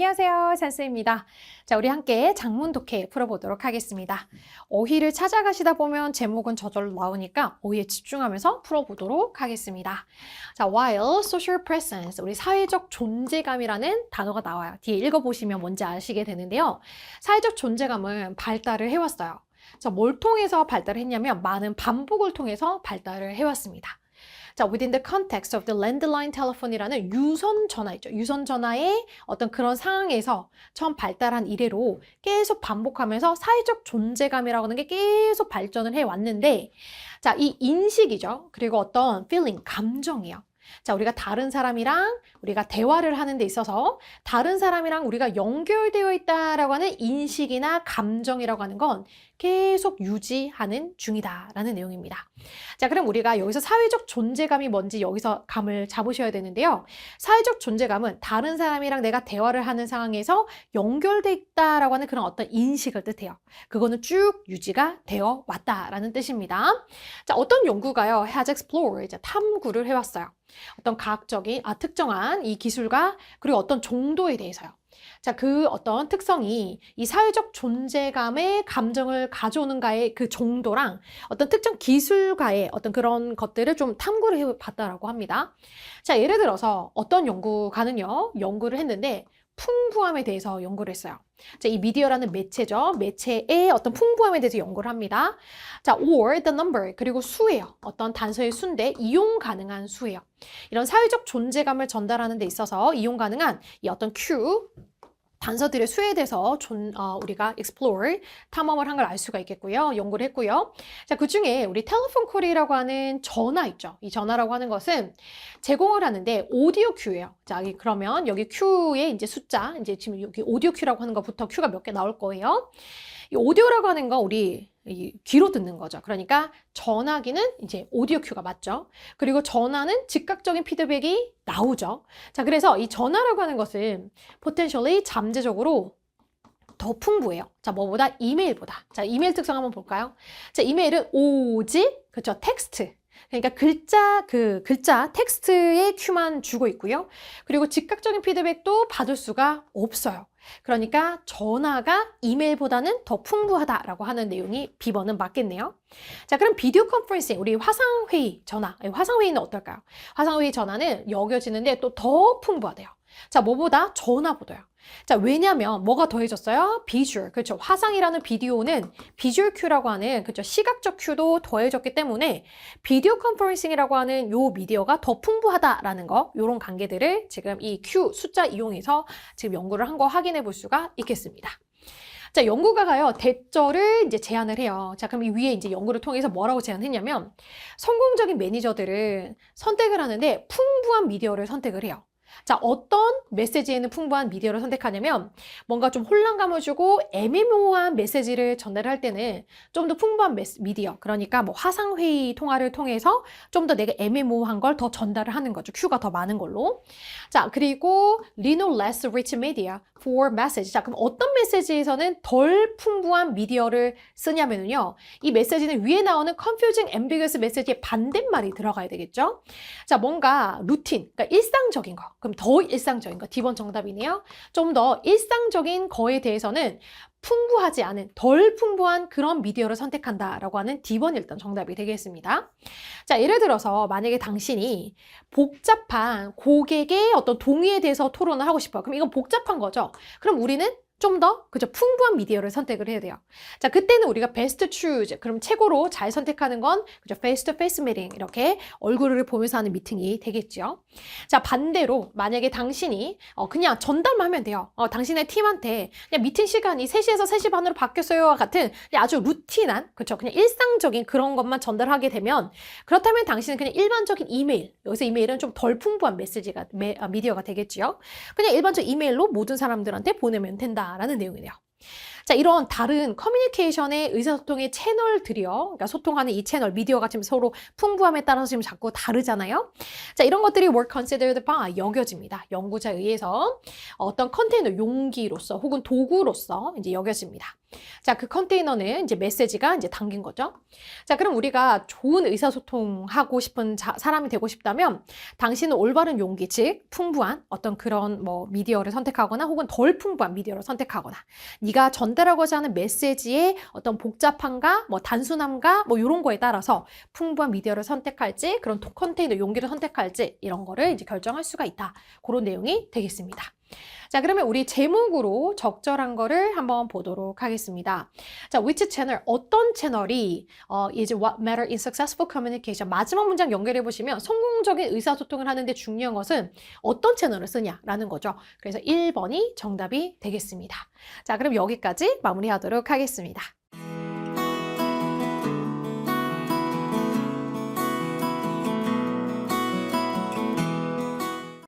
안녕하세요, 산스입니다. 자, 우리 함께 장문 독해 풀어보도록 하겠습니다. 어휘를 찾아가시다 보면 제목은 저절로 나오니까 어휘에 집중하면서 풀어보도록 하겠습니다. 자, while social presence, 우리 사회적 존재감이라는 단어가 나와요. 뒤에 읽어보시면 뭔지 아시게 되는데요. 사회적 존재감은 발달을 해왔어요. 자, 뭘 통해서 발달을 했냐면 많은 반복을 통해서 발달을 해왔습니다. 자, within the context of the landline telephone이라는 유선 전화 있죠. 유선 전화의 어떤 그런 상황에서 처음 발달한 이래로 계속 반복하면서 사회적 존재감이라고 하는 게 계속 발전을 해왔는데, 자, 이 인식이죠. 그리고 어떤 feeling, 감정이요. 자, 우리가 다른 사람이랑 우리가 대화를 하는 데 있어서 다른 사람이랑 우리가 연결되어 있다라고 하는 인식이나 감정이라고 하는 건 계속 유지하는 중이다라는 내용입니다. 자, 그럼 우리가 여기서 사회적 존재감이 뭔지 여기서 감을 잡으셔야 되는데요. 사회적 존재감은 다른 사람이랑 내가 대화를 하는 상황에서 연결돼 있다라고 하는 그런 어떤 인식을 뜻해요. 그거는 쭉 유지가 되어 왔다라는 뜻입니다. 자, 어떤 연구가요, has explored, 이제 탐구를 해왔어요. 어떤 과학적인, 특정한 이 기술과 그리고 어떤 정도에 대해서요. 자, 그 어떤 특성이 이 사회적 존재감의 감정을 가져오는가의 그 정도랑 어떤 특정 기술과의 어떤 그런 것들을 좀 탐구를 해봤다라고 합니다. 자, 예를 들어서 어떤 연구가는요, 연구를 했는데 풍부함에 대해서 연구를 했어요. 자, 이 미디어라는 매체죠. 매체의 어떤 풍부함에 대해서 연구를 합니다. 자, or the number, 그리고 수예요. 어떤 단서의 수인데 이용 가능한 수예요. 이런 사회적 존재감을 전달하는 데 있어서 이용 가능한 이 어떤 Q, 단서들의 수에 대해서 우리가 explore, 탐험을 한 걸 알 수가 있겠고요. 연구를 했고요. 자, 그 중에 우리 텔레폰 콜이라고 하는 전화 있죠. 이 전화라고 하는 것은 제공을 하는데 오디오 큐예요. 자, 그러면 여기 큐의 이제 숫자, 이제 지금 여기 오디오 큐라고 하는 것부터 큐가 몇 개 나올 거예요. 이 오디오라고 하는 거 우리 귀로 듣는 거죠. 그러니까 전화기는 이제 오디오 큐가 맞죠. 그리고 전화는 즉각적인 피드백이 나오죠. 자, 그래서 이 전화라고 하는 것은 potentially 잠재적으로 더 풍부해요. 자, 뭐보다? 이메일보다. 자, 이메일 특성 한번 볼까요? 자, 이메일은 오직, 그렇죠, 텍스트. 그러니까 글자, 텍스트의 큐만 주고 있고요. 그리고 즉각적인 피드백도 받을 수가 없어요. 그러니까 전화가 이메일보다는 더 풍부하다라고 하는 내용이 B번은 맞겠네요. 자, 그럼 비디오 컨퍼런싱, 우리 화상회의 전화, 화상회의는 어떨까요? 화상회의 전화는 여겨지는데 또 더 풍부하대요. 자, 뭐보다? 전화보다요. 자, 왜냐면 뭐가 더해졌어요? 비주얼. 그렇죠. 화상이라는 비디오는 비주얼 큐라고 하는, 그렇죠, 시각적 큐도 더해졌기 때문에 비디오 컨퍼런싱이라고 하는 요 미디어가 더 풍부하다라는 거, 요런 관계들을 지금 이 큐 숫자 이용해서 지금 연구를 한 거 확인해 볼 수가 있겠습니다. 자, 연구가가요, 대절을 이제 제안을 해요. 자, 그럼 이 위에 이제 연구를 통해서 뭐라고 제안했냐면, 성공적인 매니저들은 선택을 하는데 풍부한 미디어를 선택을 해요. 자, 어떤 메시지에는 풍부한 미디어를 선택하냐면 뭔가 좀 혼란감을 주고 애매모호한 메시지를 전달할 때는 좀 더 풍부한 미디어, 그러니까 뭐 화상회의 통화를 통해서 좀 더 내가 애매모호한 걸 더 전달을 하는 거죠. 큐가 더 많은 걸로. 자, 그리고 Lino less rich media for message. 자, 그럼 어떤 메시지에서는 덜 풍부한 미디어를 쓰냐면요, 이 메시지는 위에 나오는 confusing, ambiguous 메시지의 반대말이 들어가야 되겠죠. 자, 뭔가 루틴, 그러니까 일상적인 거. 그럼 더 일상적인 거, D번 정답이네요. 좀 더 일상적인 거에 대해서는 풍부하지 않은, 덜 풍부한 그런 미디어를 선택한다라고 하는 D번 일단 정답이 되겠습니다. 자, 예를 들어서 만약에 당신이 복잡한 고객의 어떤 동의에 대해서 토론을 하고 싶어요. 그럼 이건 복잡한 거죠. 그럼 우리는 좀 더, 그죠, 풍부한 미디어를 선택을 해야 돼요. 자, 그때는 우리가 best choose, 그럼 최고로 잘 선택하는 건, 그죠, face to face meeting, 이렇게 얼굴을 보면서 하는 미팅이 되겠죠. 자, 반대로 만약에 당신이 그냥 전달만 하면 돼요. 당신의 팀한테 그냥 미팅 시간이 3시에서 3시 반으로 바뀌었어요와 같은 그냥 아주 루틴한, 그렇죠, 그냥 일상적인 그런 것만 전달하게 되면, 그렇다면 당신은 그냥 일반적인 이메일, 여기서 이메일은 좀 덜 풍부한 메시지가 미디어가 되겠지요. 그냥 일반적 이메일로 모든 사람들한테 보내면 된다 라는 내용이네요. 자, 이런 다른 커뮤니케이션의 의사소통의 채널들이요. 그러니까 소통하는 이 채널, 미디어가 지금 서로 풍부함에 따라서 지금 자꾸 다르잖아요. 자, 이런 것들이 were considered by, 여겨집니다. 연구자에 의해서 어떤 컨테이너, 용기로서 혹은 도구로서 이제 여겨집니다. 자, 그 컨테이너는 이제 메시지가 이제 담긴 거죠. 자, 그럼 우리가 좋은 의사소통하고 싶은 사람이 되고 싶다면 당신은 올바른 용기, 즉 풍부한 어떤 그런 뭐 미디어를 선택하거나 혹은 덜 풍부한 미디어를 선택하거나 네가 전달하고자 하는 메시지의 어떤 복잡함과 뭐 단순함과 뭐 이런 거에 따라서 풍부한 미디어를 선택할지 그런 컨테이너 용기를 선택할지 이런 거를 이제 결정할 수가 있다. 그런 내용이 되겠습니다. 자, 그러면 우리 제목으로 적절한 거를 한번 보도록 하겠습니다. 자, which channel, 어떤 채널이 is what matter in successful communication. 마지막 문장 연결해 보시면 성공적인 의사소통을 하는데 중요한 것은 어떤 채널을 쓰냐라는 거죠. 그래서 1번이 정답이 되겠습니다. 자, 그럼 여기까지 마무리하도록 하겠습니다.